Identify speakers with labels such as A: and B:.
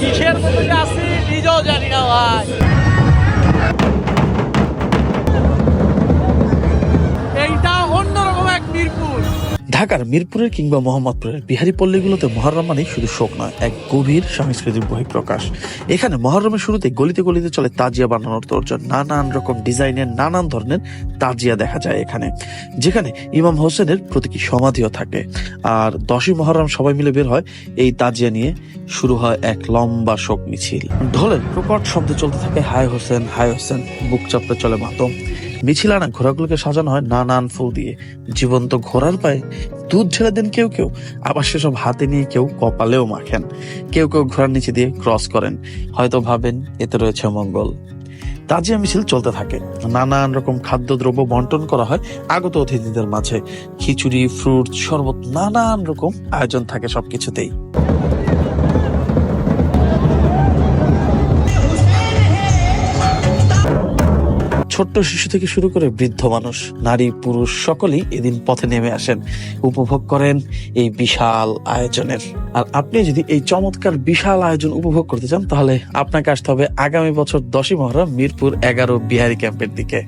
A: কিসের মধ্যে যে আছি নিজেও জানি না ভাই। এইটা অন্যরকম এক মিরপুর।
B: ঢাকার মিরপুরের কিংবা মোহাম্মদপুরের বিহারি পল্লীগুলোতে মহররম মানেই শুধু শোক নয়, এক গভীর সাংস্কৃতিক বহিঃপ্রকাশ। এখানে মহররমের শুরুতে গলিতে গলিতে চলে তাজিয়া বানানোর তোড়জোড়। নানান রকম ডিজাইনের নানান ধরনের তাজিয়া দেখা যায় এখানে, যেখানে ইমাম হোসেনের প্রতীকী সমাধিও থাকে। আর 10ই মহররম সবাই মিলে বের হয় এই তাজিয়া নিয়ে। শুরু হয় এক লম্বা শোক মিছিল। ঢোলের প্রকট শব্দে চলতে থাকে হায় হোসেন হায় হোসেন, বুক চাপড়ে চলে মাতম। মিছিল আনা ঘোড়াগুলোকে সাজানো হয় নানান ফুল দিয়ে। জীবন্ত ঘোড়ার পায়ে দুধ ঢেলে দেন কেউ কেউ, আবার সেসব হাতে নিয়ে কেউ কপালেও মাখেন। কেউ কেউ ঘোড়ার নিচে দিয়ে ক্রস করেন, হয়তো ভাবেন এতে রয়েছে মঙ্গল। তাজিয়া মিছিল চলতে থাকে। নানান রকম খাদ্যদ্রব্য বন্টন করা হয় আগত অতিথিদের মাঝে। খিচুড়ি, ফ্রুট, শরবত, নানান রকম আয়োজন থাকে সবকিছুতেই। ছোট্ট শিশু থেকে শুরু করে বৃদ্ধ মানুষ, নারী পুরুষ সকলেই এদিন পথে নেমে আসেন, উপভোগ করেন এই বিশাল আয়োজনের। আর আপনি যদি এই চমৎকার বিশাল আয়োজন উপভোগ করতে চান, তাহলে আপনাকে আসতে হবে আগামী বছর 10ই মহররম মিরপুর 11 বিহারি ক্যাম্পের দিকে।